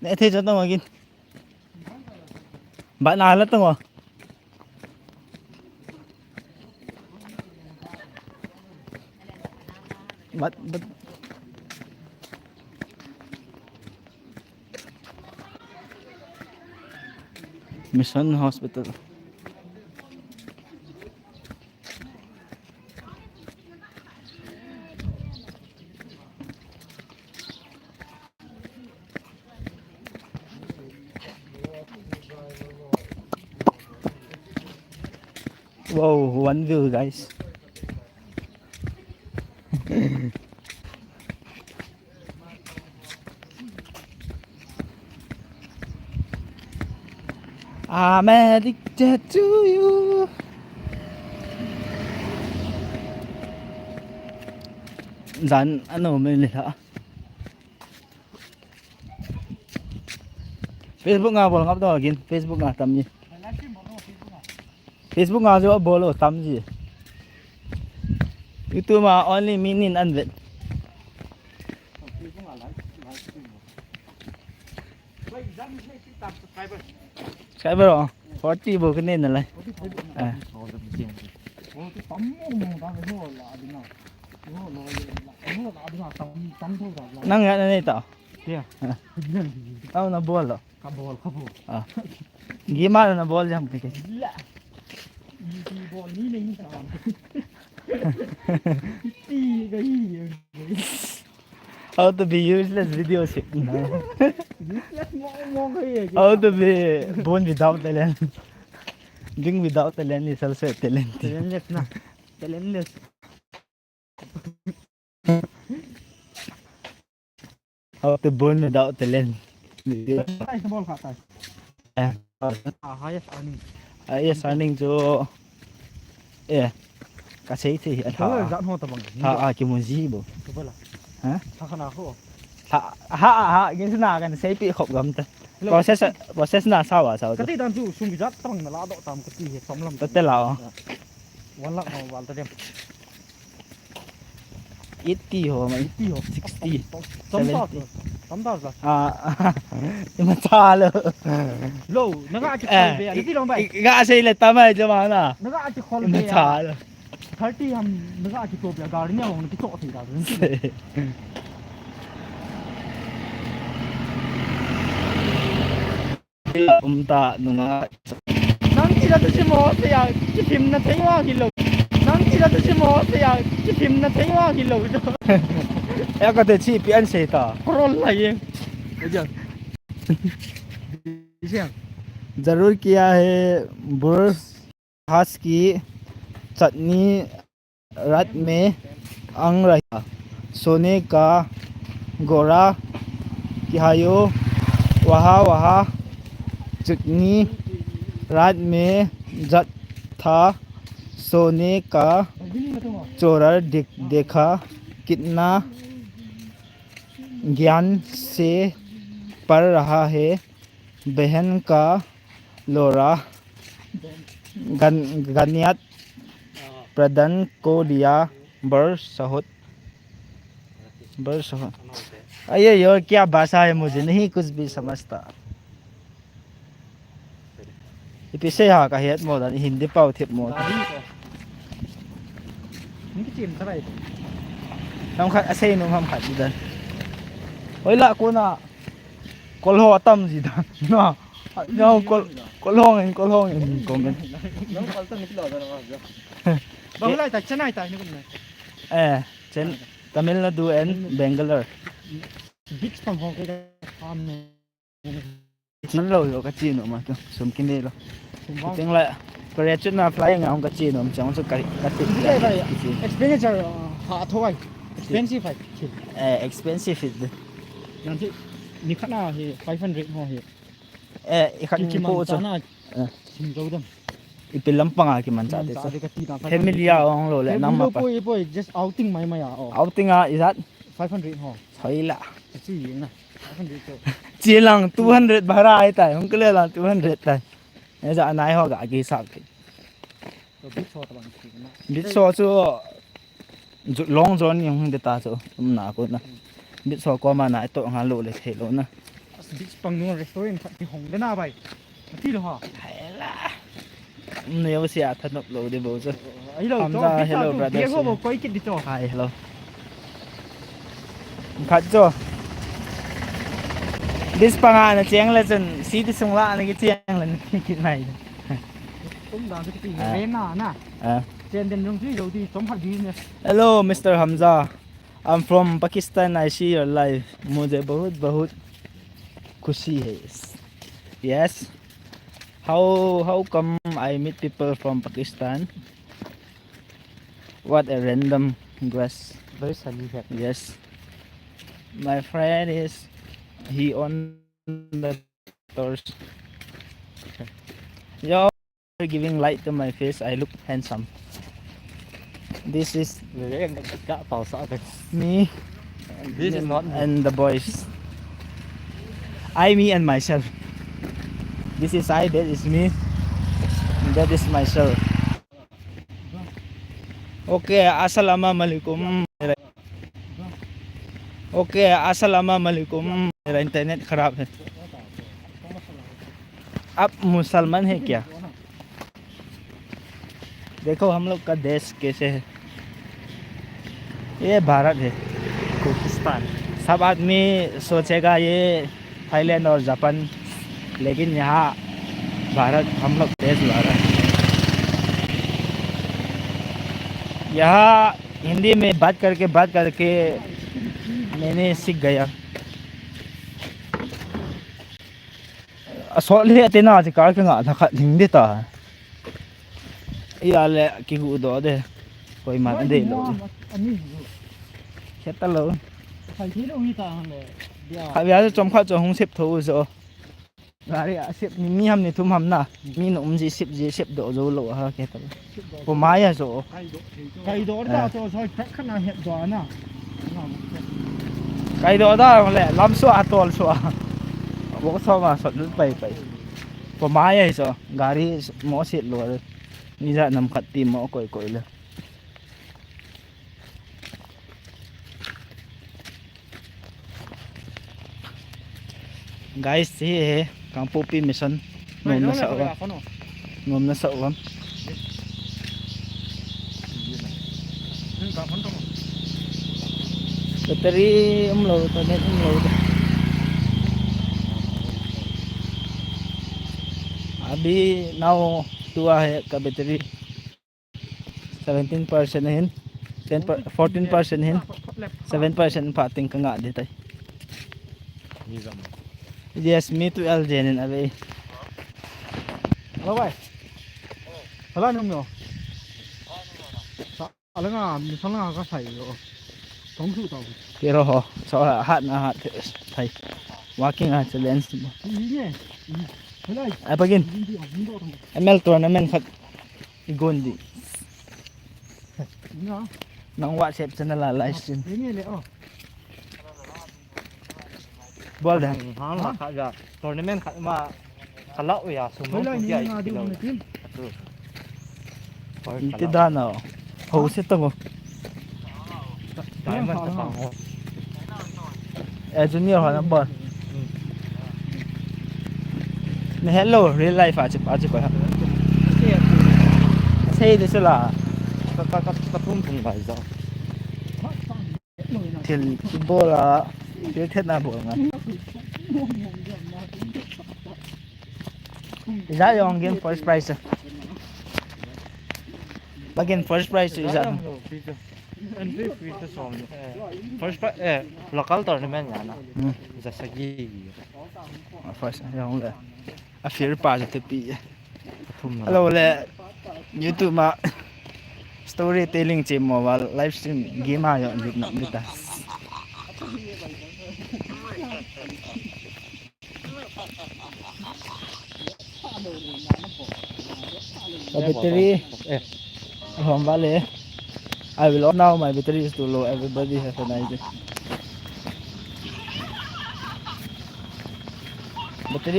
nè thế cho tao mà kinh bạn nào lắm tao mà bắt bắt Mission Hospital. Wow, one view guys. I'm addicted to you. Dàn ano mình hả? Facebook nga bol ngap to again. Facebook nga tam gì? Facebook nga jo bolo tam gì? YouTube mà only minin anvet. Subscriber rồi. 40 bộ cái nền này này. À. Nang nga na ito. Yeah. Tao nabol lo. Kabol. Ah. Gimana nabol jam kay. Bol ni ning sa. Ti gai. How to be useless video shit. Useless mo gai. How to be born without talent. Being without talent is also a talent. Talentless na. Talentless. How to born without talent. Tay sa bol ka tay. Highest earning. Yes, earning cho yeah. Kasei thì anh Thôi dọn hồ tao bằng. cái món gì bộ? Hả? Sao khăn nào khô? Cái nào cái xây bị khổng gầm ta. Process nào sao à sao? Cái tí đàn chú sung giật tao bằng là độ tầm cái tí sống lắm. Tất là One lakh mà vào tới đêm. 80 hồ mà 80 hồ 60 tấm tao rồi nhưng mà xa luôn lâu nó gạ chỉ khol về cái gì đâu vậy gạ xây là tấm này cho mà nè nó gạ chỉ khol nhưng mà về xa luôn 30 hầm nó gạ chỉ cột về gà đến nhau nó cái chỗ thì gà đến ta nunga nang chỉ là tôi mua thì à cái phim nó thấy hoa thì lâu nang chỉ là tôi mua thì à cái phim nó thấy hoa thì lâu rồi em có thể chỉ bị ăn xây ta roll lại bây giờ जरूर किया है बुर घास की चटनी रात में अंग रहा सोने का गोरा किहायो वहाँ चटनी रात में जट था सोने का चोर देखा कितना ज्ञान से पढ़ रहा है बहन का लोरा गनियत प्रदन को दिया बर सहोत अये यार क्या भाषा है मुझे नहीं कुछ भी समझता इसे यहाँ का हेड मोड हिंदी पाव थिप मोड हम खात असे नुम हम खात इधर ओइ ला को ना कॉल हो तम जी दा ना nhau có long anh comment bang lại tại Chennai tại nữa này trên Tamil Nadu and Bangalore beach from Hong Kong nó rồi cái chi nữa mà sum kinh đi rồi tiếng lại cái chuyện là fly ngang cái chi nữa chẳng có cái expenditure hạ thôi expensive expensiveนั่นที่นี่ขนาดที่500หัวเหอีกขั้นกี่ปูจ้ะชิมเจ้าดำ ipilampang aki man sa dito familia ang lo le nang mapa boy just outing mai mai outing is that 500 ho hoila chi na 500 to chi lang 200 bhara ai tai hong kle lang 200 tai ne ja nai ho ga ki sak ki bit so ta bang bit so chu long zone yang de ta chu na ko na bit so ko ma na to nga lo le the lo na beach pangno restaurant phat hong da na bai ti lo ha Nếu sẽ thật nộp lầu đi bố chứ. ai lo Hamza, to hello, brother. dia go bo koi kit di to Hi, hello. Khát cho. This pa nga na chiang la chen si ti sung la na ki chiang la ki này. cũng da cái ti re na chen den rong thi lo ti som phat di ne Hello, Mr. Hamza. I'm from Pakistan. I see your live. मुझे बहुत बहुत खुशी है. Yes. How come I meet people from Pakistan? What a random guess. very sunny here Yes. My friend is he on the stores. You're giving light to my face. I look handsome. This is re ga pao sa cái me this is not and the boys. I, me and myself. This is I, that is me. And that is myself. Okay, assalamualaikum. Okay, assalamualaikum. मेरा internet खराब है. आप मुसलमान है क्या? देखो हम लोग का देश कैसे है. ये भारत है. Pakistan सब आदमी सोचेगा ये थाईलैंड और जापान, लेकिन यहाँ भारत, हम लोग देश भारत. यहाँ हिंदी में बात करके मैंने सीख गया. असोले तेना आज कार के ना था हिंदी ता ये आले की गुदो दे कोई मान दे लो खेता लो phải thi đâu đi ta này dia खाली आज चमखा जो हूँ सिप थोड़ा जो गाड़ी सिप मी हम ने तुम हम ना मी नुम जी सिप दो जो लो हा खेता लो वो माया जो cái đó da to soi phắt khana het do na cái đó đó là làm xóa tol xóa bố sao mà sọt nước bay वो माया जो गाड़ी मो सिप लो निजा नम खत्ती मो कोई ले guys here Kampupi mission nom na sa uam battery umlo to net umlo अभी now tua है का battery 17% hin 14% hin 7% pating ka nga ditay. Yes, me to Algen and away. hello bai hello nung yo ala nga mi sang nga ka sai yo tong su tao Pero ho, so hat na hat thai. Walking at the lens. ni hello Ay pagin. ML tournament khat Gondi. na Nang WhatsApp channel la live stream. ni le oh Bol dah. ha ma kha ja tournament kha ma khala ya sum Hello, ko ni ya nga di mo tim Iti dana. Ho se to mo. diamond ta pang Eh junior ha na bol. Na hello real life aja ko ha. Say this la. ka thum thum bai za Til bola. Til thet na bol nga. Is that your game first prize? Again first prize is that? entry fee to som first local tournament ya na za sagi First yung le. A fear pa sa tepi. thum Hello le. YouTube ma storytelling chim mo wal live stream game ayo lit na bita. Battery vale. I will off now, my battery is too low. Everybody have a nice day. Battery